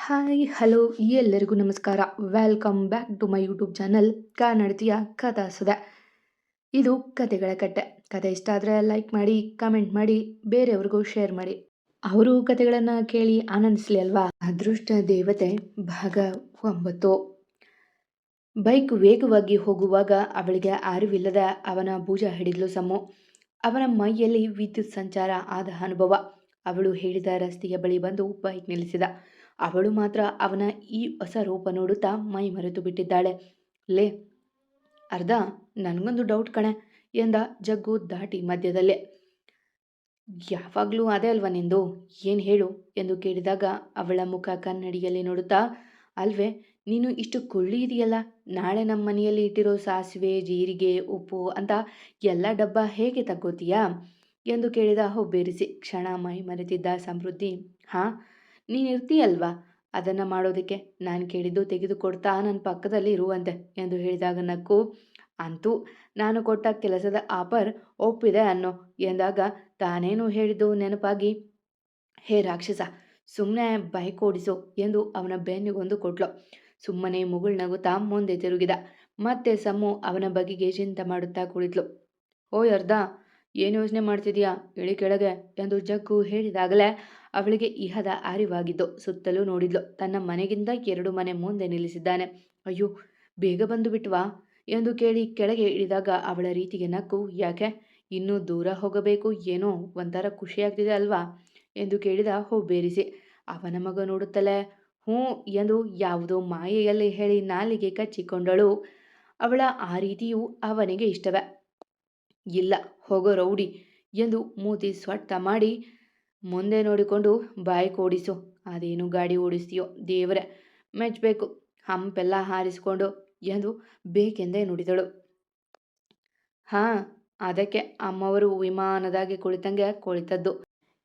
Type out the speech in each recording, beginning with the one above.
Hi hello ಎಲ್ಲರಿಗೂ ನಮಸ್ಕಾರ. Welcome back to my YouTube channel ಕನ್ನಡತಿಯ ಕಥಾಸುಧೆ. ಇದು ಕತೆಗಳ ಕಟ್ಟೆ. ಕತೆ ಇಷ್ಟ ಆದರೆ ಲೈಕ್ ಮಾಡಿ, ಕಮೆಂಟ್ ಮಾಡಿ, ಬೇರೆಯವ್ರಿಗೂ ಶೇರ್ ಮಾಡಿ. ಅವರು ಕತೆಗಳನ್ನು ಕೇಳಿ ಆನಂದಿಸಲಿ ಅಲ್ವಾ. ಅದೃಷ್ಟ ದೇವತೆ ಭಾಗ 9. ಬೈಕ್ ವೇಗವಾಗಿ ಹೋಗುವಾಗ ಅವಳಿಗೆ ಅರಿವಿಲ್ಲದ ಅವನ ಭುಜ ಹಿಡಿದ್ಲು ಸಮ್ಮು. ಅವನ ಮೈಯಲ್ಲಿ ವಿದ್ಯುತ್ ಸಂಚಾರ ಆದ ಅನುಭವ. ಅವಳು ಹೇಳಿದ ರಸ್ತೆಯ ಬಳಿ ಬಂದು ಬೈಕ್ ನಿಲ್ಲಿಸಿದ. ಅವಳು ಮಾತ್ರ ಅವನ ಈ ಹೊಸ ರೂಪ ನೋಡುತ್ತಾ ಮೈ ಮರೆತು ಬಿಟ್ಟಿದ್ದಾಳೆ. ಲೇ ಅರ್ಧ, ನನಗೊಂದು ಡೌಟ್ ಕಣೆ ಎಂದ ಜಗ್ಗು ದಾಟಿ ಮಧ್ಯದಲ್ಲೇ. ಯಾವಾಗಲೂ ಅದೇ ಅಲ್ವಾ ನಿಂದು, ಏನು ಹೇಳು ಎಂದು ಕೇಳಿದಾಗ ಅವಳ ಮುಖ ಕನ್ನಡಿಯಲ್ಲಿ ನೋಡುತ್ತಾ, ಅಲ್ವೇ ನೀನು ಇಷ್ಟು ಕುಳ್ಳಿ ಇದೆಯಲ್ಲ, ನಾಳೆ ನಮ್ಮ ಮನೆಯಲ್ಲಿ ಇಟ್ಟಿರೋ ಸಾಸಿವೆ, ಜೀರಿಗೆ, ಉಪ್ಪು ಅಂತ ಎಲ್ಲ ಡಬ್ಬ ಹೇಗೆ ತಗೋತೀಯಾ ಎಂದು ಕೇಳಿದ ಹುಬ್ಬೇರಿಸಿ. ಕ್ಷಣ ಮೈ ಮರೆತಿದ್ದ ಸಮೃದ್ಧಿ, ಹಾಂ ನೀನು ಇರ್ತೀಯಲ್ವಾ ಅದನ್ನು ಮಾಡೋದಕ್ಕೆ, ನಾನು ಕೇಳಿದ್ದು ತೆಗೆದುಕೊಡ್ತಾ ನನ್ನ ಪಕ್ಕದಲ್ಲಿ ಇರುವಂತೆ ಎಂದು ಹೇಳಿದಾಗ ನಕ್ಕು. ಅಂತೂ ನಾನು ಕೊಟ್ಟ ಕೆಲಸದ ಆಫರ್ ಒಪ್ಪಿದೆ ಅನ್ನೋ ಎಂದಾಗ ತಾನೇನು ಹೇಳಿದ್ದು ನೆನಪಾಗಿ, ಹೇ ರಾಕ್ಷಸ, ಸುಮ್ಮನೆ ಬೈಕ್ ಓಡಿಸು ಎಂದು ಅವನ ಬೆನ್ನಿಗೊಂದು ಕೊಟ್ಲು. ಸುಮ್ಮನೆ ಮುಗುಳ್ನಗುತ್ತಾ ಮುಂದೆ ತಿರುಗಿದ. ಮತ್ತೆ ಸಮ್ಮು ಅವನ ಬಗೆಗೆ ಚಿಂತೆ ಮಾಡುತ್ತಾ ಕುಳಿತ್ಲು. ಓಯ್ ಅರ್ಧ, ಏನು ಯೋಚನೆ ಮಾಡ್ತಿದೀಯಾ, ಇಳಿ ಕೆಳಗೆ ಎಂದು ಜಗ್ಗು ಹೇಳಿದಾಗಲೇ ಅವಳಿಗೆ ಇಹದ ಅರಿವಾಗಿದ್ದು. ಸುತ್ತಲೂ ನೋಡಿದ್ಲು. ತನ್ನ ಮನೆಗಿಂತ 2 ಮನೆ ಮುಂದೆ ನಿಲ್ಲಿಸಿದ್ದಾನೆ. ಅಯ್ಯೋ ಬೇಗ ಬಂದು ಬಿಟ್ವಾ ಎಂದು ಕೇಳಿ ಕೆಳಗೆ ಇಳಿದಾಗ ಅವಳ ರೀತಿಗೆ ನಕ್ಕು. ಯಾಕೆ, ಇನ್ನೂ ದೂರ ಹೋಗಬೇಕು, ಏನೋ ಒಂಥರ ಖುಷಿಯಾಗ್ತಿದೆ ಅಲ್ವಾ ಎಂದು ಕೇಳಿದ ಹುಬ್ಬೇರಿಸಿ. ಅವನ ಮಗ ನೋಡುತ್ತಲೇ ಹ್ಞೂ ಎಂದು ಯಾವುದೋ ಮಾಯೆಯಲ್ಲಿ ಹೇಳಿ ನಾಲಿಗೆ ಕಚ್ಚಿಕೊಂಡಳು. ಅವಳ ಆ ರೀತಿಯೂ ಅವನಿಗೆ ಇಷ್ಟವೇ. ಇಲ್ಲ ಹೋಗೋ ರೌಡಿ ಎಂದು ಮೂತಿ ಸ್ವಟ್ಟ ಮಾಡಿ ಮುಂದೆ ನೋಡಿಕೊಂಡು ಬೈಕ್ ಓಡಿಸು, ಅದೇನು ಗಾಡಿ ಓಡಿಸ್ತೀಯೋ ದೇವರೇ ಮೆಚ್ಚಬೇಕು, ಹಂಪೆಲ್ಲ ಹಾರಿಸಿಕೊಂಡು ಎಂದು ಬೇಕೆಂದೇ ನುಡಿದಳು. ಹಾಂ, ಅದಕ್ಕೆ ಅಮ್ಮವರು ವಿಮಾನದಾಗೆ ಕುಳಿತಂಗೆ ಕುಳಿತದ್ದು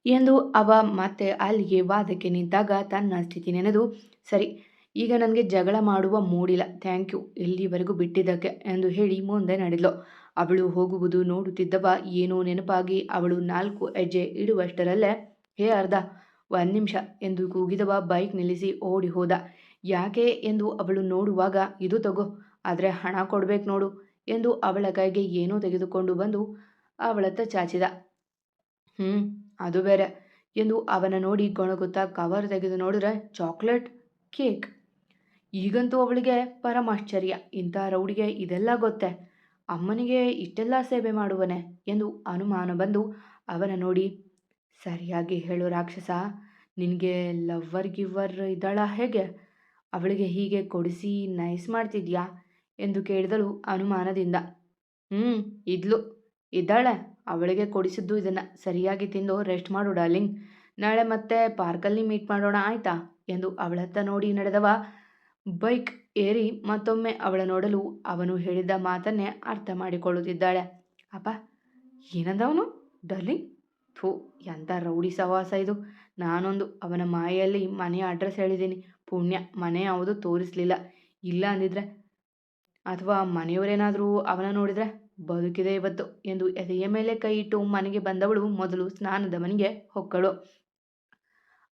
ಎಂದು ಅವ ಮತ್ತೆ ಅಲ್ಲಿಗೆ ವಾದಕ್ಕೆ ನಿಂತಾಗ ತನ್ನ ಸ್ಥಿತಿ ನೆನೆದು, ಸರಿ ಈಗ ನನಗೆ ಜಗಳ ಮಾಡುವ ಮೂಡಿಲ್ಲ, ಥ್ಯಾಂಕ್ ಯು ಇಲ್ಲಿವರೆಗೂ ಬಿಟ್ಟಿದ್ದಕ್ಕೆ ಎಂದು ಹೇಳಿ ಮುಂದೆ ನಡೆದ್ಲು. ಅವಳು ಹೋಗುವುದು ನೋಡುತ್ತಿದ್ದವ ಏನೋ ನೆನಪಾಗಿ ಅವಳು 4 ಹೆಜ್ಜೆ ಇಡುವಷ್ಟರಲ್ಲೇ, ಹೇ ಅರ್ಧ, 1 ನಿಮಿಷ ಎಂದು ಕೂಗಿದವ ಬೈಕ್ ನಿಲ್ಲಿಸಿ ಓಡಿ ಹೋದ. ಯಾಕೆ ಎಂದು ಅವಳು ನೋಡುವಾಗ, ಇದು ತಗೋ, ಆದರೆ ಹಣ ಕೊಡ್ಬೇಕು ನೋಡು ಎಂದು ಅವಳ ಕೈಗೆ ಏನೋ ತೆಗೆದುಕೊಂಡು ಬಂದು ಅವಳತ್ತ ಚಾಚಿದ. ಅದು ಬೇರೆ ಎಂದು ಅವನ ನೋಡಿ ಗೊಣಗುತ್ತಾ ಕವರ್ ತೆಗೆದು ನೋಡಿದ್ರೆ ಚಾಕ್ಲೇಟ್ ಕೇಕ್. ಈಗಂತೂ ಅವಳಿಗೆ ಪರಮಾಶ್ಚರ್ಯ, ಇಂಥ ರೌಡಿಗೆ ಇದೆಲ್ಲ ಗೊತ್ತೇ, ಅಮ್ಮನಿಗೆ ಇಷ್ಟೆಲ್ಲ ಸೇವೆ ಮಾಡುವನೆ ಎಂದು ಅನುಮಾನ ಬಂದು ಅವನ ನೋಡಿ, ಸರಿಯಾಗಿ ಹೇಳು ರಾಕ್ಷಸ, ನಿನಗೆ ಲವ್ವರ್ ಗಿವ್ವರ್ ಇದ್ದಾಳ ಹೇಗೆ, ಅವಳಿಗೆ ಹೀಗೆ ಕೊಡಿಸಿ ನೈಸ್ ಮಾಡ್ತಿದ್ಯಾ ಎಂದು ಕೇಳಿದಳು ಅನುಮಾನದಿಂದ. ಇದ್ದಾಳೆ, ಅವಳಿಗೆ ಕೊಡಿಸಿದ್ದು ಇದನ್ನು, ಸರಿಯಾಗಿ ತಿಂದು ರೆಸ್ಟ್ ಮಾಡು ಡಾರ್ಲಿಂಗ್, ನಾಳೆ ಮತ್ತೆ ಪಾರ್ಕಲ್ಲಿ ಮೀಟ್ ಮಾಡೋಣ ಆಯ್ತಾ ಎಂದು ಅವಳತ್ತ ನೋಡಿ ನಡೆದವ ಬೈಕ್ ಏರಿ ಮತ್ತೊಮ್ಮೆ ಅವಳ ನೋಡಲು ಅವನು ಹೇಳಿದ ಮಾತನ್ನೇ ಅರ್ಥ ಮಾಡಿಕೊಳ್ಳುತ್ತಿದ್ದಾಳೆ. ಅಪ್ಪ ಏನಂದವನು ಡಾರ್ಲಿಂಗ್, ಥೂ ಎಂಥ ರೌಡಿ ಸವಾಸ ಇದು, ನಾನೊಂದು ಅವನ ಮಾಯೆಯಲ್ಲಿ ಮನೆಯ ಅಡ್ರೆಸ್ ಹೇಳಿದ್ದೀನಿ, ಪುಣ್ಯ ಮನೆ ಯಾವುದು ತೋರಿಸಲಿಲ್ಲ, ಇಲ್ಲ ಅಂದಿದ್ರೆ ಅಥವಾ ಮನೆಯವರೇನಾದರೂ ಅವನ ನೋಡಿದರೆ ಬದುಕಿದೆ ಇವತ್ತು ಎಂದು ಎದೆಯ ಮೇಲೆ ಕೈ ಇಟ್ಟು ಮನೆಗೆ ಬಂದವಳು ಮೊದಲು ಸ್ನಾನದ ಮನೆಗೆ ಹೊಕ್ಕಳು.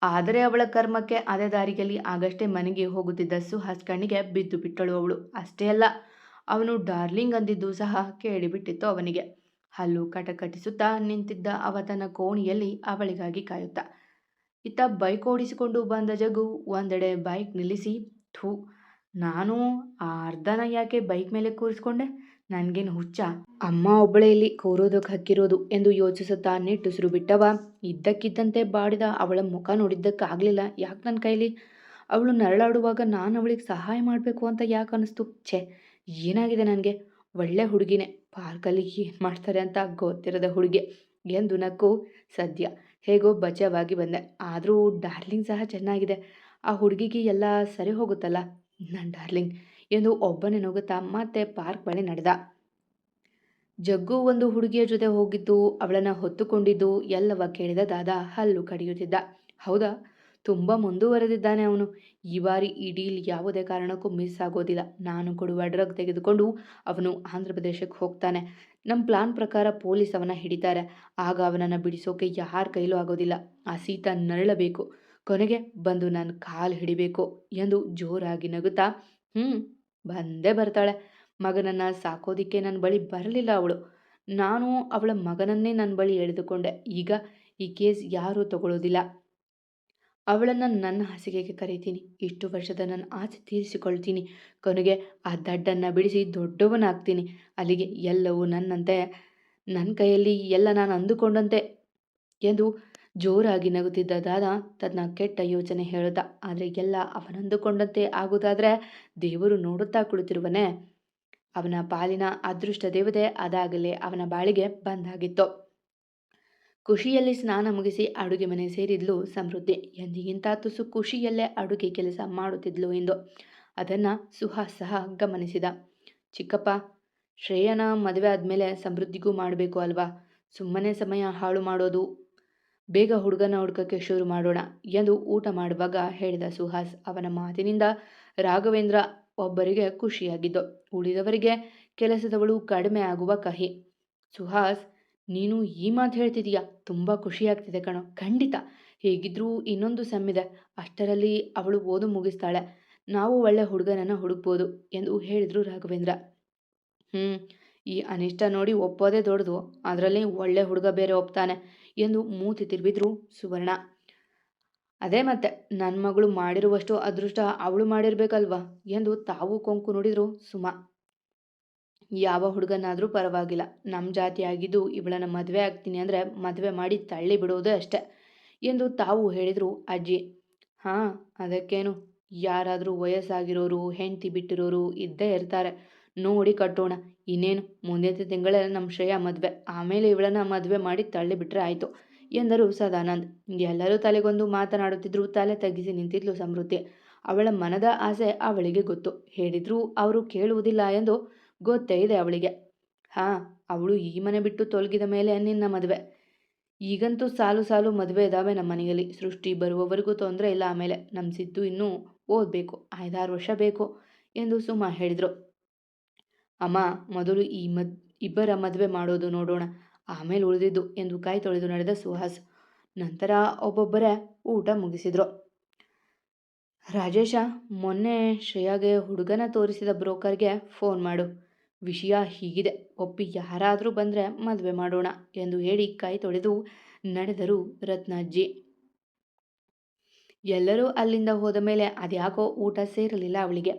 ಆದರೆ ಅವಳ ಕರ್ಮಕ್ಕೆ ಅದೇ ದಾರಿಯಲ್ಲಿ ಆಗಷ್ಟೇ ಮನೆಗೆ ಹೋಗುತ್ತಿದ್ದ ಸುಹಾಸ್ ಕಣ್ಣಿಗೆ ಬಿದ್ದು ಬಿಟ್ಟಳು ಅವಳು. ಅಷ್ಟೇ ಅಲ್ಲ, ಅವನು ಡಾರ್ಲಿಂಗ್ ಅಂದಿದ್ದು ಸಹ ಕೇಳಿಬಿಟ್ಟಿತ್ತು ಅವನಿಗೆ. ಹಲ್ಲು ಕಟಕಟಿಸುತ್ತಾ ನಿಂತಿದ್ದ ಅವ ತನ್ನ ಕೋಣಿಯಲ್ಲಿ ಅವಳಿಗಾಗಿ ಕಾಯುತ್ತಾ. ಇತ್ತ ಬೈಕ್ ಓಡಿಸಿಕೊಂಡು ಬಂದ ಜಗ್ಗು ಒಂದೆಡೆ ಬೈಕ್ ನಿಲ್ಲಿಸಿ, ಥೂ ನಾನು ಆ ಅರ್ಧನ ಯಾಕೆ ಬೈಕ್ ಮೇಲೆ ಕೂರಿಸ್ಕೊಂಡೆ, ನನಗೇನು ಹುಚ್ಚ, ಅಮ್ಮ ಒಬ್ಬಳೇ ಇಲ್ಲಿ ಕೂರೋದಕ್ಕೆ ಹಕ್ಕಿರೋದು ಎಂದು ಯೋಚಿಸುತ್ತಾ ನಿಟ್ಟುಸಿರು ಬಿಟ್ಟವ. ಇದ್ದಕ್ಕಿದ್ದಂತೆ ಬಾಡಿದ ಅವಳ ಮುಖ ನೋಡಿದ್ದಕ್ಕಾಗಲಿಲ್ಲ ಯಾಕೆ ನನ್ನ ಕೈಲಿ. ಅವಳು ನರಳಾಡುವಾಗ ನಾನು ಅವಳಿಗೆ ಸಹಾಯ ಮಾಡಬೇಕು ಅಂತ ಯಾಕೆ ಅನ್ನಿಸ್ತು. ಛೇ, ಏನಾಗಿದೆ ನನಗೆ, ಒಳ್ಳೆ ಹುಡುಗಿನೇ, ಪಾರ್ಕಲ್ಲಿ ಏನು ಮಾಡ್ತಾರೆ ಅಂತ ಗೊತ್ತಿರದ ಹುಡುಗಿ ಎಂದು ನಕ್ಕು. ಸದ್ಯ ಹೇಗೋ ಬಚಾವಾಗಿ ಬಂದೆ, ಆದರೂ ಡಾರ್ಲಿಂಗ್ ಸಹ ಚೆನ್ನಾಗಿದೆ, ಆ ಹುಡುಗಿಗೆ ಎಲ್ಲ ಸರಿ ಹೋಗುತ್ತಲ್ಲ ನನ್ನ ಡಾರ್ಲಿಂಗ್ ಎಂದು ಒಬ್ಬನೇ ನಗುತ್ತಾ ಮತ್ತೆ ಪಾರ್ಕ್ ಬಳಿ ನಡೆದ. ಜಗ್ಗು ಒಂದು ಹುಡುಗಿಯ ಜೊತೆ ಹೋಗಿದ್ದು, ಅವಳನ್ನು ಹೊತ್ತುಕೊಂಡಿದ್ದು ಎಲ್ಲವ ಕೇಳಿದ ದಾದ ಹಲ್ಲು ಕಡಿಯುತ್ತಿದ್ದ. ಹೌದಾ, ತುಂಬ ಮುಂದುವರೆದಿದ್ದಾನೆ ಅವನು. ಈ ಬಾರಿ ಈ ಡೀಲ್ ಯಾವುದೇ ಕಾರಣಕ್ಕೂ ಮಿಸ್ ಆಗೋದಿಲ್ಲ. ನಾನು ಕೊಡುವ ಡ್ರಗ್ ತೆಗೆದುಕೊಂಡು ಅವನು ಆಂಧ್ರ ಪ್ರದೇಶಕ್ಕೆ ಹೋಗ್ತಾನೆ. ನಮ್ಮ ಪ್ಲಾನ್ ಪ್ರಕಾರ ಪೊಲೀಸ್ ಅವನ ಹಿಡಿತಾರೆ. ಆಗ ಅವನನ್ನು ಬಿಡಿಸೋಕೆ ಯಾರ ಕೈಲೂ ಆಗೋದಿಲ್ಲ. ಆ ಸೀತಾ ನರಳಬೇಕು. ಕೊನೆಗೆ ಬಂದು ನನ್ನ ಕಾಲು ಹಿಡಿಬೇಕು ಎಂದು ಜೋರಾಗಿ ನಗುತ್ತಾ, ಹ್ಞೂ, ಬಂದೇ ಬರ್ತಾಳೆ. ಮಗನನ್ನು ಸಾಕೋದಿಕ್ಕೆ ನನ್ನ ಬಳಿ ಬರಲಿಲ್ಲ ಅವಳು. ನಾನು ಅವಳ ಮಗನನ್ನೇ ನನ್ನ ಬಳಿ ಎಳೆದುಕೊಂಡೆ. ಈಗ ಈ ಕೇಸ್ ಯಾರೂ ತಗೊಳ್ಳೋದಿಲ್ಲ. ಅವಳನ್ನು ನನ್ನ ಹಾಸಿಗೆಗೆ ಕರೀತೀನಿ. ಇಷ್ಟು ವರ್ಷದ ನನ್ನ ಆಸೆ ತೀರಿಸಿಕೊಳ್ತೀನಿ. ಕೊನೆಗೆ ಆ ದಡ್ಡನ್ನು ಬಿಡಿಸಿ ದೊಡ್ಡವನಾಗ್ತೀನಿ. ಅಲ್ಲಿಗೆ ಎಲ್ಲವೂ ನನ್ನಂತೆ, ನನ್ನ ಕೈಯಲ್ಲಿ ಎಲ್ಲ ನಾನು ಅಂದುಕೊಂಡಂತೆ ಎಂದು ಜೋರಾಗಿ ನಗುತ್ತಿದ್ದ ದಾದಾ ತನ್ನ ಕೆಟ್ಟ ಯೋಚನೆ ಹೇಳುತ್ತಾ, ಆದರೆ ಎಲ್ಲ ಅವನಂದುಕೊಂಡಂತೆ ಆಗುವುದಾದರೆ ದೇವರು ನೋಡುತ್ತಾ ಕುಳಿತಿರುವನೇ. ಅವನ ಪಾಲಿನ ಅದೃಷ್ಟ ದೇವತೆ ಅದಾಗಲೇ ಅವನ ಬಾಳಿಗೆ ಬಂದಾಗಿತ್ತು. ಖುಷಿಯಲ್ಲಿ ಸ್ನಾನ ಮುಗಿಸಿ ಅಡುಗೆ ಮನೆ ಸೇರಿದ್ಲು ಸಮೃದ್ಧಿ. ಎಂದಿಗಿಂತ ತುಸು ಖುಷಿಯಲ್ಲೇ ಅಡುಗೆ ಕೆಲಸ ಮಾಡುತ್ತಿದ್ಲು ಎಂದು ಅದನ್ನು ಸುಹಾಸ್ ಸಹ ಗಮನಿಸಿದ. ಚಿಕ್ಕಪ್ಪ, ಶ್ರೇಯನ ಮದುವೆ ಆದಮೇಲೆ ಸಮೃದ್ಧಿಗೂ ಮಾಡಬೇಕು ಅಲ್ವಾ? ಸುಮ್ಮನೆ ಸಮಯ ಹಾಳು ಮಾಡೋದು. ಬೇಗ ಹುಡುಗನ ಹುಡುಕಕ್ಕೆ ಶುರು ಮಾಡೋಣ ಎಂದು ಊಟ ಮಾಡುವಾಗ ಹೇಳಿದ ಸುಹಾಸ್. ಅವನ ಮಾತಿನಿಂದ ರಾಘವೇಂದ್ರ ಒಬ್ಬರಿಗೆ ಖುಷಿಯಾಗಿದ್ದು, ಉಳಿದವರಿಗೆ ಕೆಲಸದವಳು ಕಡಿಮೆ ಆಗುವ ಕಹಿ. ಸುಹಾಸ್, ನೀನು ಈ ಮಾತು ಹೇಳ್ತಿದೀಯಾ? ತುಂಬ ಖುಷಿಯಾಗ್ತಿದೆ ಕಣೋ. ಖಂಡಿತ. ಹೇಗಿದ್ರೂ ಇನ್ನೊಂದು ಸೆಮ್ಮಿದೆ. ಅಷ್ಟರಲ್ಲಿ ಅವಳು ಓದು ಮುಗಿಸ್ತಾಳೆ. ನಾವು ಒಳ್ಳೆ ಹುಡುಗನನ್ನು ಹುಡುಕ್ಬೋದು ಎಂದು ಹೇಳಿದರು ರಾಘವೇಂದ್ರ. ಈ ಅನಿಷ್ಟ ನೋಡಿ ಒಪ್ಪೋದೇ ದೊಡ್ಡದು. ಅದರಲ್ಲಿ ಒಳ್ಳೆ ಹುಡುಗ ಬೇರೆ ಒಪ್ತಾನೆ ಎಂದು ಮೂತಿ ತಿರುವಿದ್ರು ಸುವರ್ಣ. ಅದೇ ಮತ್ತೆ, ನನ್ನ ಮಗಳು ಮಾಡಿರುವಷ್ಟು ಅದೃಷ್ಟ ಅವಳು ಮಾಡಿರ್ಬೇಕಲ್ವಾ ಎಂದು ತಾವು ಕೊಂಕು ನುಡಿದ್ರು ಸುಮಾ. ಯಾವ ಹುಡುಗನಾದರೂ ಪರವಾಗಿಲ್ಲ, ನಮ್ಮ ಜಾತಿ ಆಗಿದ್ದು ಇವಳನ್ನ ಮದುವೆ ಆಗ್ತೀನಿ ಅಂದರೆ ಮದುವೆ ಮಾಡಿ ತಳ್ಳಿ ಬಿಡೋದೇ ಅಷ್ಟೆ ಎಂದು ತಾವು ಹೇಳಿದರು ಅಜ್ಜಿ. ಹಾಂ, ಅದಕ್ಕೇನು, ಯಾರಾದರೂ ವಯಸ್ಸಾಗಿರೋರು, ಹೆಂಡತಿ ಬಿಟ್ಟಿರೋರು ಇದ್ದೇ ಇರ್ತಾರೆ. ನೋಡಿ ಕಟ್ಟೋಣ. ಇನ್ನೇನು, ಮುಂದಿನ ತಿಂಗಳೇ ನಮ್ಮ ಶ್ರೇಯ ಮದುವೆ. ಆಮೇಲೆ ಇವಳನ್ನ ಮದುವೆ ಮಾಡಿ ತಳ್ಳಿ ಬಿಟ್ಟರೆ ಆಯಿತು ಎಂದರು ಸದಾನಂದ್. ಎಲ್ಲರೂ ತಲೆಗೊಂದು ಮಾತನಾಡುತ್ತಿದ್ದರು. ತಲೆ ತಗ್ಗಿಸಿ ನಿಂತಿದ್ಲು ಸಮೃದ್ಧಿ. ಅವಳ ಮನದ ಆಸೆ ಅವಳಿಗೆ ಗೊತ್ತು. ಹೇಳಿದ್ರೂ ಅವರು ಕೇಳುವುದಿಲ್ಲ ಎಂದು ಗೊತ್ತೇ ಇದೆ ಅವಳಿಗೆ. ಹಾಂ, ಅವಳು ಈ ಮನೆ ಬಿಟ್ಟು ತೊಲಗಿದ ಮೇಲೆ ನಿನ್ನ ಮದುವೆ. ಈಗಂತೂ ಸಾಲು ಸಾಲು ಮದುವೆ ಇದ್ದಾವೆ ನಮ್ಮ ಮನೆಯಲ್ಲಿ. ಸೃಷ್ಟಿ ಬರುವವರೆಗೂ ತೊಂದರೆ ಇಲ್ಲ. ಆಮೇಲೆ ನಮ್ಮ ಸಿದ್ದು ಇನ್ನೂ ಓದಬೇಕು, 5-6 ವರ್ಷ ಬೇಕು ಎಂದು ಸುಮಾ ಹೇಳಿದರು. ಅಮ್ಮ, ಮೊದಲು ಈ ಇಬ್ಬರ ಮದುವೆ ಮಾಡೋದು ನೋಡೋಣ, ಆಮೇಲೆ ಉಳಿದಿದ್ದು ಎಂದು ಕೈ ತೊಳೆದು ನಡೆದ ಸುಹಾಸ್. ನಂತರ ಒಬ್ಬೊಬ್ಬರೇ ಊಟ ಮುಗಿಸಿದ್ರು. ರಾಜೇಶ, ಮೊನ್ನೆ ಶ್ರೇಯಾಗೆ ಹುಡುಗನ ತೋರಿಸಿದ ಬ್ರೋಕರ್ಗೆ ಫೋನ್ ಮಾಡು. ವಿಷಯ ಹೀಗಿದೆ, ಒಪ್ಪಿ ಯಾರಾದರೂ ಬಂದರೆ ಮದುವೆ ಮಾಡೋಣ ಎಂದು ಹೇಳಿ ಕೈ ತೊಳೆದು ನಡೆದರು ರತ್ನಾಜ್ಜಿ. ಎಲ್ಲರೂ ಅಲ್ಲಿಂದ ಹೋದ ಮೇಲೆ ಅದ್ಯಾಕೋ ಊಟ ಸೇರಲಿಲ್ಲ ಅವಳಿಗೆ.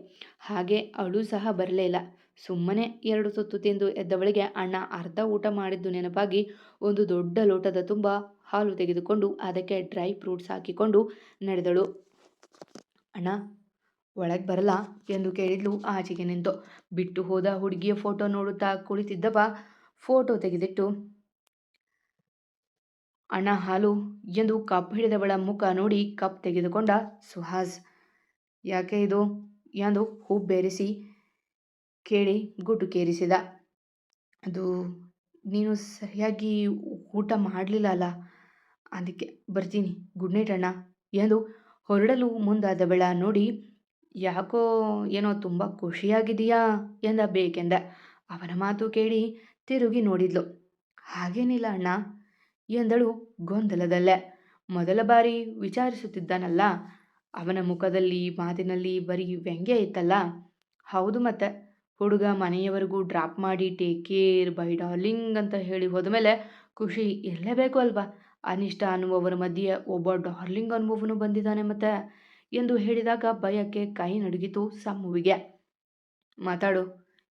ಹಾಗೆ ಅವಳು ಸಹ ಬರಲೇ ಇಲ್ಲ. ಸುಮ್ಮನೆ 2 ತುತ್ತು ತಿಂದು ಎದ್ದವಳಿಗೆ ಅಣ್ಣ ಅರ್ಧ ಊಟ ಮಾಡಿದ್ದು ನೆನಪಾಗಿ ಒಂದು ದೊಡ್ಡ ಲೋಟದ ತುಂಬ ಹಾಲು ತೆಗೆದುಕೊಂಡು ಅದಕ್ಕೆ ಡ್ರೈ ಫ್ರೂಟ್ಸ್ ಹಾಕಿಕೊಂಡು ನಡೆದಳು. ಅಣ್ಣ, ಒಳಗೆ ಬರಲ್ಲ ಎಂದು ಕೇಳಿದ್ಲು ಆಚೆಗೆ ನಿಂತು. ಬಿಟ್ಟು ಹೋದ ಹುಡುಗಿಯ ಫೋಟೋ ನೋಡುತ್ತಾ ಕುಳಿತಿದ್ದವ ಫೋಟೋ ತೆಗೆದಿಟ್ಟು, ಅಣ್ಣ ಹಾಲು ಎಂದು ಕಪ್ ಹಿಡಿದವಳ ಮುಖ ನೋಡಿ ಕಪ್ ತೆಗೆದುಕೊಂಡ ಸುಹಾಸ್. ಯಾಕೆ ಇದು ಎಂದು ಹುಬ್ಬೇರಿಸಿ ಕೇಳಿ ಗುಟುಕೇರಿಸಿದ. ಅದು ನೀನು ಸರಿಯಾಗಿ ಊಟ ಮಾಡಲಿಲ್ಲ ಅಲ್ಲ, ಅದಕ್ಕೆ. ಬರ್ತೀನಿ, ಗುಡ್ ನೈಟ್ ಅಣ್ಣ ಎಂದು ಹೊರಡಲು ಮುಂದಾದವಳ ನೋಡಿ, ಯಾಕೋ ಏನೋ ತುಂಬ ಖುಷಿಯಾಗಿದೆಯಾ ಎಂದ ಬೇಕೆಂದ. ಅವನ ಮಾತು ಕೇಳಿ ತಿರುಗಿ ನೋಡಿದ್ಲು. ಹಾಗೇನಿಲ್ಲ ಅಣ್ಣ ಎಂದಳು ಗೊಂದಲದಲ್ಲೇ. ಮೊದಲ ಬಾರಿ ವಿಚಾರಿಸುತ್ತಿದ್ದಾನಲ್ಲ, ಅವನ ಮುಖದಲ್ಲಿ ಮಾತಿನಲ್ಲಿ ಬರೀ ವ್ಯಂಗ್ಯ ಇತ್ತಲ್ಲ. ಹೌದು ಮತ್ತೆ, ಹುಡುಗ ಮನೆಯವರೆಗೂ ಡ್ರಾಪ್ ಮಾಡಿ ಟೇಕ್ ಕೇರ್ ಬೈ ಡಾರ್ಲಿಂಗ್ ಅಂತ ಹೇಳಿ ಹೋದ್ಮೇಲೆ ಖುಷಿ ಇರಲೇಬೇಕು ಅಲ್ವಾ? ಅನಿಷ್ಟ ಅನ್ನುವವರ ಮಧ್ಯೆ ಒಬ್ಬ ಡಾರ್ಲಿಂಗ್ ಅನ್ನುವವನು ಬಂದಿದ್ದಾನೆ ಮತ್ತೆ ಎಂದು ಹೇಳಿದಾಗ ಭಯಕ್ಕೆ ಕೈ ನಡುಗಿತು ಸಮ್ಮುವಿಗೆ. ಮಾತಾಡು,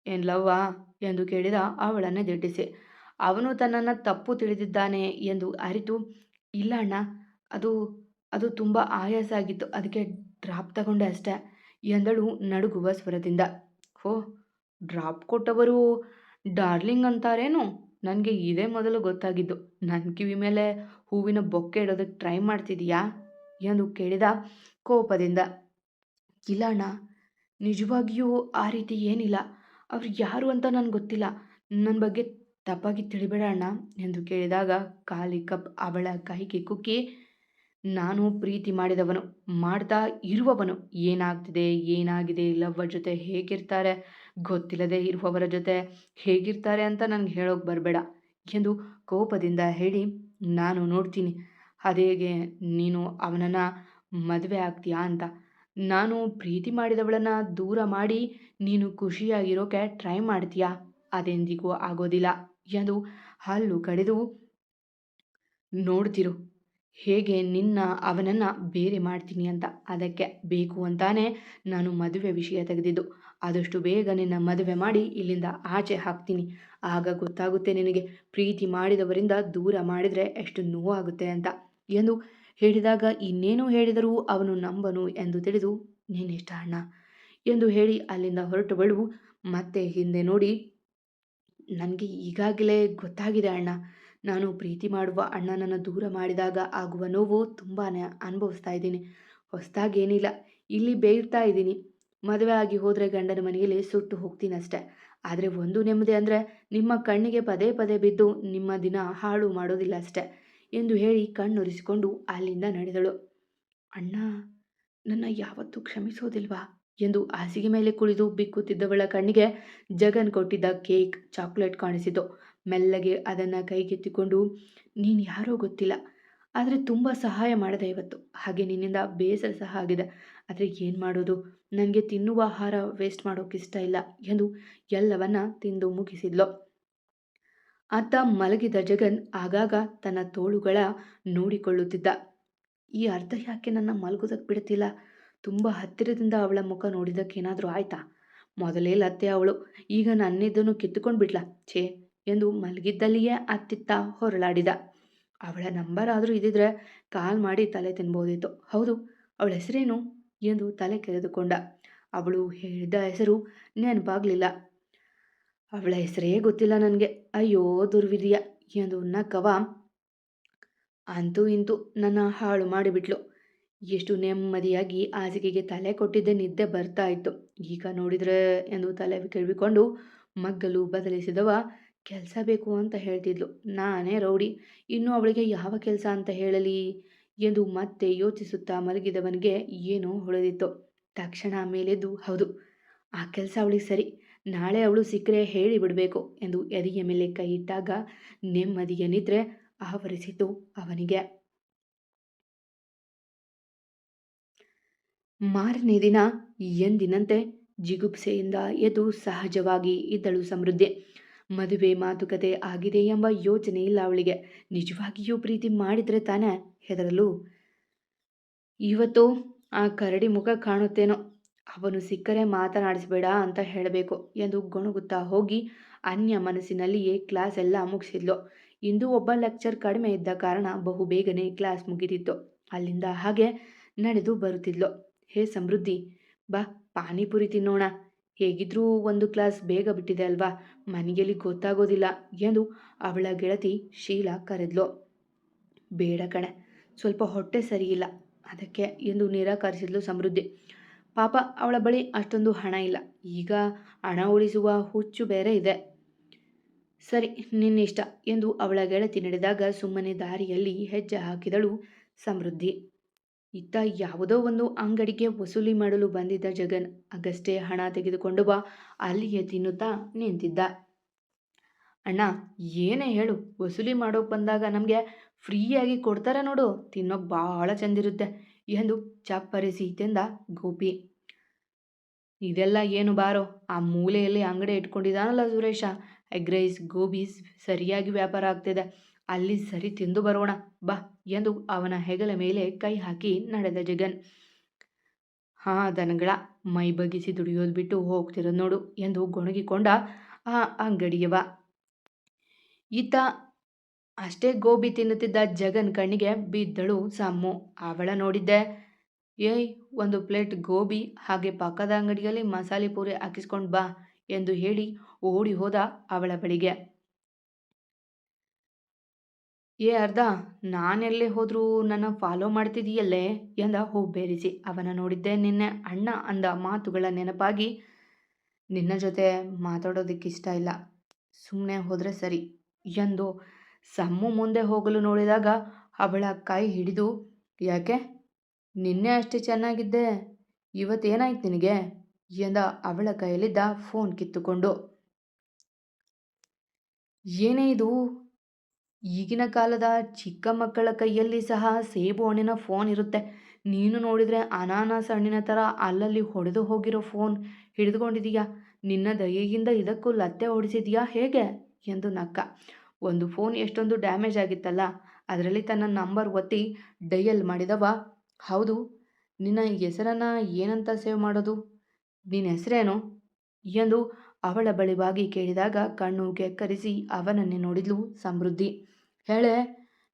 ಏನು ಲವ್ವಾ ಎಂದು ಕೇಳಿದ ಅವಳನ್ನೇ ದಿಟ್ಟಿಸಿ. ಅವನು ತನ್ನನ್ನು ತಪ್ಪು ತಿಳಿದಿದ್ದಾನೆ ಎಂದು ಅರಿತು, ಇಲ್ಲ ಅಣ್ಣ, ಅದು ಅದು ತುಂಬ ಆಯಾಸ ಆಗಿತ್ತು, ಅದಕ್ಕೆ ಡ್ರಾಪ್ ತಗೊಂಡೆ ಅಷ್ಟೆ ಎಂದಳು ನಡುಗುವ ಸ್ವರದಿಂದ. ಹೋ, ಡ್ರಾಪ್ ಕೊಟ್ಟವರು ಡಾರ್ಲಿಂಗ್ ಅಂತಾರೇನು? ನನಗೆ ಇದೇ ಮೊದಲು ಗೊತ್ತಾಗಿದ್ದು. ನನ್ನ ಕಿವಿ ಮೇಲೆ ಹೂವಿನ ಬೊಕ್ಕೆ ಇಡೋದಕ್ಕೆ ಟ್ರೈ ಮಾಡ್ತಿದೀಯಾ ಎಂದು ಕೇಳಿದ ಕೋಪದಿಂದ. ಇಲ್ಲ ಅಣ್ಣ, ನಿಜವಾಗಿಯೂ ಆ ರೀತಿ ಏನಿಲ್ಲ. ಅವ್ರು ಯಾರು ಅಂತ ನನಗೆ ಗೊತ್ತಿಲ್ಲ. ನನ್ನ ಬಗ್ಗೆ ತಪ್ಪಾಗಿ ತಿಳಿಬೇಡ ಅಣ್ಣ ಎಂದು ಕೇಳಿದಾಗ ಖಾಲಿ ಕಪ್ ಅವಳ ಕೈಗೆ ಕುಕ್ಕಿ, ನಾನು ಪ್ರೀತಿ ಮಾಡಿದವನು, ಮಾಡ್ತಾ ಇರುವವನು. ಏನಾಗ್ತಿದೆ, ಏನಾಗಿದೆ, ಲವ್ವರ್ ಜೊತೆ ಹೇಗಿರ್ತಾರೆ, ಗೊತ್ತಿಲ್ಲದೆ ಇರುವವರ ಜೊತೆ ಹೇಗಿರ್ತಾರೆ ಅಂತ ನನಗೆ ಹೇಳೋಕೆ ಬರಬೇಡ ಎಂದು ಕೋಪದಿಂದ ಹೇಳಿ, ನಾನು ನೋಡ್ತೀನಿ ಅದೇಗೆ ನೀನು ಅವನನ್ನು ಮದುವೆ ಆಗ್ತೀಯಾ ಅಂತ. ನಾನು ಪ್ರೀತಿ ಮಾಡಿದವಳನ್ನ ದೂರ ಮಾಡಿ ನೀನು ಖುಷಿಯಾಗಿರೋಕೆ ಟ್ರೈ ಮಾಡ್ತೀಯಾ? ಅದೆಂದಿಗೂ ಆಗೋದಿಲ್ಲ ಎಂದು ಹಲ್ಲು ಕಡಿದು ನೋಡ್ತಿರು ಹೇಗೆ ಅವನನ್ನು ಬೇರೆ ಮಾಡ್ತೀನಿ ಅಂತ. ಅದಕ್ಕೆ ಬೇಕು ಅಂತಾನೆ ನಾನು ಮದುವೆ ವಿಷಯ ತೆಗೆದಿದ್ದು. ಆದಷ್ಟು ಬೇಗ ನಿನ್ನ ಮದುವೆ ಮಾಡಿ ಇಲ್ಲಿಂದ ಆಚೆ ಹಾಕ್ತೀನಿ. ಆಗ ಗೊತ್ತಾಗುತ್ತೆ ನಿನಗೆ ಪ್ರೀತಿ ಮಾಡಿದವರಿಂದ ದೂರ ಮಾಡಿದರೆ ಎಷ್ಟು ನೋವಾಗುತ್ತೆ ಅಂತ ಎಂದು ಹೇಳಿದಾಗ ಇನ್ನೇನು ಹೇಳಿದರೂ ಅವನು ನಂಬನು ಎಂದು ತಿಳಿದು ನಿನ್ನಿಷ್ಟ ಅಣ್ಣ ಎಂದು ಹೇಳಿ ಅಲ್ಲಿಂದ ಹೊರಟುಗಳು ಮತ್ತೆ ಹಿಂದೆ ನೋಡಿ, ನನಗೆ ಈಗಾಗಲೇ ಗೊತ್ತಾಗಿದೆ ಅಣ್ಣ. ನಾನು ಪ್ರೀತಿ ಮಾಡುವ ಅಣ್ಣನನ್ನು ದೂರ ಮಾಡಿದಾಗ ಆಗುವ ನೋವು ತುಂಬಾ ಅನುಭವಿಸ್ತಾ ಇದ್ದೀನಿ. ಹೊಸದಾಗೇನಿಲ್ಲ, ಇಲ್ಲಿ ಬೇಯ್ತಾ ಇದ್ದೀನಿ. ಮದುವೆ ಆಗಿ ಹೋದರೆ ಗಂಡನ ಮನೆಯಲ್ಲಿ ಸುಟ್ಟು ಹೋಗ್ತೀನಷ್ಟೆ. ಆದರೆ ಒಂದು ನೆಮ್ಮದಿ ಅಂದರೆ ನಿಮ್ಮ ಕಣ್ಣಿಗೆ ಪದೇ ಪದೇ ಬಿದ್ದು ನಿಮ್ಮ ದಿನ ಹಾಳು ಮಾಡೋದಿಲ್ಲ ಅಷ್ಟೆ ಎಂದು ಹೇಳಿ ಕಣ್ಣೊರೆಸಿಕೊಂಡು ಅಲ್ಲಿಂದ ನಡೆದಳು. ಅಣ್ಣ ನನ್ನ ಯಾವತ್ತೂ ಕ್ಷಮಿಸೋದಿಲ್ವಾ ಎಂದು ಹಾಸಿಗೆ ಮೇಲೆ ಕುಳಿತು ಬಿಕ್ಕುತ್ತಿದ್ದವಳ ಕಣ್ಣಿಗೆ ಜಗನ್ ಕೊಟ್ಟಿದ್ದ ಕೇಕ್, ಚಾಕ್ಲೇಟ್ ಕಾಣಿಸಿತು. ಮೆಲ್ಲಗೆ ಅದನ್ನು ಕೈಗೆತ್ತಿಕೊಂಡು, ನೀನು ಯಾರೋ ಗೊತ್ತಿಲ್ಲ, ಆದರೆ ತುಂಬ ಸಹಾಯ ಮಾಡಿದೆ ಇವತ್ತು. ಹಾಗೆ ನಿನ್ನಿಂದ ಬೇಸರ ಸಹ ಆಗಿದೆ. ಆದರೆ ಏನು ಮಾಡೋದು, ನನಗೆ ತಿನ್ನುವ ಆಹಾರ ವೇಸ್ಟ್ ಮಾಡೋಕ್ಕಿಷ್ಟ ಇಲ್ಲ ಎಂದು ಎಲ್ಲವನ್ನ ತಿಂದು ಮುಗಿಸಿದ್ಲು. ಅತ್ತ ಮಲಗಿದ ಜಗನ್ ಆಗಾಗ ತನ್ನ ತೋಳುಗಳ ನೋಡಿಕೊಳ್ಳುತ್ತಿದ್ದ. ಈ ಅರ್ಧ ಯಾಕೆ ನನ್ನ ಮಲಗೋದಕ್ಕೆ ಬಿಡ್ತಿಲ್ಲ? ತುಂಬ ಹತ್ತಿರದಿಂದ ಅವಳ ಮುಖ ನೋಡಿದ್ದಕ್ಕೇನಾದರೂ ಆಯ್ತಾ? ಮೊದಲೇ ಲತ್ತೆ ಅವಳು, ಈಗ ನನ್ನಿದ್ದನ್ನು ಕಿತ್ತುಕೊಂಡು ಬಿಡ್ಲಾ? ಛೇ ಎಂದು ಮಲಗಿದ್ದಲ್ಲಿಯೇ ಅತ್ತಿತ್ತ ಹೊರಳಾಡಿದ. ಅವಳ ನಂಬರ್ ಆದರೂ ಇದ್ದಿದ್ರೆ ಕಾಲ್ ಮಾಡಿ ತಲೆ ತಿನ್ಬೋದಿತ್ತು. ಹೌದು, ಅವಳ ಹೆಸರೇನು ಎಂದು ತಲೆ ಕೆರೆದುಕೊಂಡ. ಅವಳು ಹೇಳಿದ ಹೆಸರು ನೆನಪಾಗಲಿಲ್ಲ. ಅವಳ ಹೆಸರೇ ಗೊತ್ತಿಲ್ಲ ನನಗೆ. ಅಯ್ಯೋ ದುರ್ವಿಧಿಯ ಎಂದು ನಕ್ಕವ. ಅಂತೂ ಇಂತೂ ನನ್ನ ಹಾಳು ಮಾಡಿಬಿಟ್ಲು. ಎಷ್ಟು ನೆಮ್ಮದಿಯಾಗಿ ಹಾಸಿಗೆಗೆ ತಲೆ ಕೊಟ್ಟಿದ್ದೆ ನಿದ್ದೆ ಬರ್ತಾ ಇತ್ತು. ಈಗ ನೋಡಿದ್ರೆ ಎಂದು ತಲೆ ಕೆಡವಿಕೊಂಡು ಮಗ್ಗಲು ಬದಲಿಸಿದವ, ಕೆಲಸ ಬೇಕು ಅಂತ ಹೇಳ್ತಿದ್ಲು. ನಾನೇ ರೌಡಿ, ಇನ್ನು ಅವಳಿಗೆ ಯಾವ ಕೆಲಸ ಅಂತ ಹೇಳಲಿ ಎಂದು ಮತ್ತೆ ಯೋಚಿಸುತ್ತಾ ಮಲಗಿದವನಿಗೆ ಏನೋ ಹೊಳೆದಿತ್ತು. ತಕ್ಷಣ ಮೇಲೆದ್ದು, ಹೌದು, ಆ ಕೆಲಸ ಅವಳಿಗೆ ಸರಿ. ನಾಳೆ ಅವಳು ಸಿಕ್ಕರೆ ಹೇಳಿ ಬಿಡಬೇಕು ಎಂದು ಎದೆಯ ಮೇಲೆ ಕೈ ಇಟ್ಟಾಗ ನೆಮ್ಮದಿಯ ನಿದ್ರೆ ಆವರಿಸಿತು ಅವನಿಗೆ. ಮಾರನೇ ದಿನ ಎಂದಿನಂತೆ ಜಿಗುಪ್ಸೆಯಿಂದ ಎದ್ದು ಸಹಜವಾಗಿ ಇದ್ದಳು ಸಮೃದ್ಧಿ. ಮದುವೆ ಮಾತುಕತೆ ಆಗಿದೆ ಎಂಬ ಯೋಚನೆ ಇಲ್ಲ ಅವಳಿಗೆ. ನಿಜವಾಗಿಯೂ ಪ್ರೀತಿ ಮಾಡಿದರೆ ತಾನೇ ಹೆದರಲು. ಇವತ್ತು ಆ ಕರಡಿ ಮುಖ ಕಾಣುತ್ತೇನೋ, ಅವನು ಸಿಕ್ಕರೆ ಮಾತನಾಡಿಸಬೇಡ ಅಂತ ಹೇಳಬೇಕು ಎಂದು ಗೊಣಗುತ್ತಾ ಹೋಗಿ ಅನ್ಯ ಮನಸ್ಸಿನಲ್ಲಿಯೇ ಕ್ಲಾಸ್ ಎಲ್ಲ ಮುಗಿಸಿದ್ಲು. ಇಂದು ಒಬ್ಬ ಲೆಕ್ಚರ್ ಕಡಿಮೆ ಇದ್ದ ಕಾರಣ ಬಹು ಬೇಗನೆ ಕ್ಲಾಸ್ ಮುಗಿದಿತ್ತು. ಅಲ್ಲಿಂದ ಹಾಗೆ ನಡೆದು ಬರುತ್ತಿದ್ಲು. ಹೇ ಸಮೃದ್ಧಿ, ಬಾ ಪಾನಿಪುರಿ ತಿನ್ನೋಣ. ಹೇಗಿದ್ರೂ ಒಂದು ಕ್ಲಾಸ್ ಬೇಗ ಬಿಟ್ಟಿದೆ ಅಲ್ವಾ, ಮನೆಯಲ್ಲಿ ಗೊತ್ತಾಗೋದಿಲ್ಲ ಎಂದು ಅವಳ ಗೆಳತಿ ಶೀಲಾ ಕರೆದ್ಲು. ಬೇಡ ಕಣೆ, ಸ್ವಲ್ಪ ಹೊಟ್ಟೆ ಸರಿಯಿಲ್ಲ ಅದಕ್ಕೆ ಎಂದು ನಿರಾಕರಿಸಿದ್ಲು ಸಮೃದ್ಧಿ. ಪಾಪ ಅವಳ ಬಳಿ ಅಷ್ಟೊಂದು ಹಣ ಇಲ್ಲ. ಈಗ ಹಣ ಉಳಿಸುವ ಹುಚ್ಚು ಬೇರೆ ಇದೆ. ಸರಿ, ನಿನ್ನಿಷ್ಟ ಎಂದು ಅವಳ ಗೆಳತಿ ನಡೆದಾಗ ಸುಮ್ಮನೆ ದಾರಿಯಲ್ಲಿ ಹೆಜ್ಜೆ ಹಾಕಿದಳು ಸಮೃದ್ಧಿ. ಇತ್ತ ಯಾವುದೋ ಒಂದು ಅಂಗಡಿಗೆ ವಸೂಲಿ ಮಾಡಲು ಬಂದಿದ್ದ ಜಗನ್ ಆಗಷ್ಟೇ ಹಣ ತೆಗೆದುಕೊಂಡು ಬಾ ಅಲ್ಲಿಯೇ ತಿನ್ನುತ್ತಾ ನಿಂತಿದ್ದ. ಅಣ್ಣ, ಏನೇ ಹೇಳು, ವಸೂಲಿ ಮಾಡೋಕೆ ಬಂದಾಗ ನಮಗೆ ಫ್ರೀಯಾಗಿ ಕೊಡ್ತಾರೆ ನೋಡು, ತಿನ್ನೋಕೆ ಭಾಳ ಚಂದಿರುತ್ತೆ ಎಂದು ಚಪ್ಪರಿಸಿ ತೆಂದ ಗೋಪಿ. ಇದೆಲ್ಲ ಏನು ಬಾರೋ, ಆ ಮೂಲೆಯಲ್ಲಿ ಅಂಗಡಿ ಇಟ್ಕೊಂಡಿದ್ದಾನಲ್ಲ ಸುರೇಶ, ಎಗ್ ರೈಸ್ ಗೋಬಿ ಸರಿಯಾಗಿ ವ್ಯಾಪಾರ ಆಗ್ತಿದೆ, ಅಲ್ಲಿ ಸರಿ ತಿಂದು ಬರೋಣ ಬಾ ಎಂದು ಅವನ ಹೆಗಲ ಮೇಲೆ ಕೈ ಹಾಕಿ ನಡೆದ ಜಗನ್. ಹಾ ದನಗಳ ಮೈ ಬಗ್ಗಿಸಿ ದುಡಿಯೋದು ಬಿಟ್ಟು ಹೋಗ್ತಿರೋದು ನೋಡು ಎಂದು ಗೊಣಗಿಕೊಂಡ ಆ ಅಂಗಡಿಯವ. ಈತ ಅಷ್ಟೇ ಗೋಬಿ ತಿನ್ನುತ್ತಿದ್ದ ಜಗನ್ ಕಣ್ಣಿಗೆ ಬಿದ್ದಳು ಸಮ್ಮು. ಅವಳ ನೋಡಿದ್ದೆ, ಏಯ್ ಒಂದು ಪ್ಲೇಟ್ ಗೋಬಿ ಹಾಗೆ ಪಕ್ಕದ ಅಂಗಡಿಯಲ್ಲಿ ಮಸಾಲೆ ಪೂರಿ ಹಾಕಿಸ್ಕೊಂಡು ಬಾ ಎಂದು ಹೇಳಿ ಓಡಿ ಹೋದ ಅವಳ ಬಳಿಗೆ. ಏ ಅರ್ಧ, ನಾನೆಲ್ಲೇ ಹೋದರೂ ನನ್ನ ಫಾಲೋ ಮಾಡ್ತಿದೀಯಲ್ಲೇ ಎಂದ ಹುಬ್ಬೇರಿಸಿ. ಅವನ ನೋಡಿದ್ದೆ ನಿನ್ನೆ ಅಣ್ಣ ಅಂದ ಮಾತುಗಳ ನೆನಪಾಗಿ, ನಿನ್ನ ಜೊತೆ ಮಾತಾಡೋದಕ್ಕಿಷ್ಟ ಇಲ್ಲ, ಸುಮ್ಮನೆ ಹೋದರೆ ಸರಿ ಎಂದು ಸಮ್ಮು ಮುಂದೆ ಹೋಗಲು ನೋಡಿದಾಗ ಅವಳ ಕೈ ಹಿಡಿದು, ಯಾಕೆ ನಿನ್ನೆ ಅಷ್ಟೇ ಚೆನ್ನಾಗಿದ್ದೆ, ಇವತ್ತೇನಾಯ್ತು ನಿನಗೆ ಎಂದ ಅವಳ ಕೈಯಲ್ಲಿದ್ದ ಫೋನ್ ಕಿತ್ತುಕೊಂಡು. ಏನೇ ಇದು, ಈಗಿನ ಕಾಲದ ಚಿಕ್ಕ ಮಕ್ಕಳ ಕೈಯಲ್ಲಿ ಸಹ ಸೇಬು ಹಣ್ಣಿನ ಫೋನ್ ಇರುತ್ತೆ, ನೀನು ನೋಡಿದರೆ ಅನಾನಸ್ ಹಣ್ಣಿನ ಥರ ಅಲ್ಲಲ್ಲಿ ಹೊಡೆದು ಹೋಗಿರೋ ಫೋನ್ ಹಿಡಿದುಕೊಂಡಿದೀಯಾ. ನಿನ್ನ ದಯೆಯಿಂದ ಇದಕ್ಕೂ ಲತ್ತೆ ಹೊಡಿಸಿದ್ಯಾ ಹೇಗೆ ಎಂದು ನಕ್ಕ. ಒಂದು ಫೋನ್ ಎಷ್ಟೊಂದು ಡ್ಯಾಮೇಜ್ ಆಗಿತ್ತಲ್ಲ, ಅದರಲ್ಲಿ ತನ್ನ ನಂಬರ್ ಒತ್ತಿ ಡಯಲ್ ಮಾಡಿದವ. ಹೌದು, ನಿನ್ನ ಹೆಸರನ್ನು ಏನಂತ ಸೇವ್ ಮಾಡೋದು? ನಿನ್ನ ಹೆಸರೇನು ಎಂದು ಅವಳ ಬಳಿ ಬಾಗಿ ಕೇಳಿದಾಗ ಕಣ್ಣು ಕೆಕ್ಕರಿಸಿ ಅವನನ್ನೇ ನೋಡಿದ್ಲು ಸಮೃದ್ಧಿ. ಹೇಳೆ,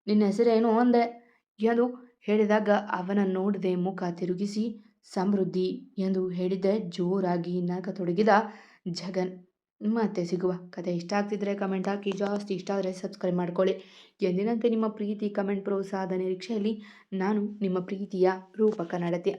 ನಿನ್ನ ಹೆಸರೇನು ಅಂದೆ ಎಂದು ಹೇಳಿದಾಗ ಅವನನ್ನು ನೋಡದೆ ಮುಖ ತಿರುಗಿಸಿ ಸಮೃದ್ಧಿ ಎಂದು ಹೇಳಿದ್ದೆ ಜೋರಾಗಿ ನಗತೊಡಗಿದ ಜಗನ್. ಮತ್ತೆ ಸಿಗುವ. ಕತೆ ಇಷ್ಟ ಆಗ್ತಿದ್ರೆ ಕಮೆಂಟ್ ಹಾಕಿ, ಜಾಸ್ತಿ ಇಷ್ಟ ಆದರೆ ಸಬ್ಸ್ಕ್ರೈಬ್ ಮಾಡ್ಕೊಳ್ಳಿ. ಎಂದಿನಂತೆ ನಿಮ್ಮ ಪ್ರೀತಿ ಕಮೆಂಟ್ ಪ್ರೋತ್ಸಾಹದ ನಿರೀಕ್ಷೆಯಲ್ಲಿ ನಾನು ನಿಮ್ಮ ಪ್ರೀತಿಯ ರೂಪಕ ನಡತೆ.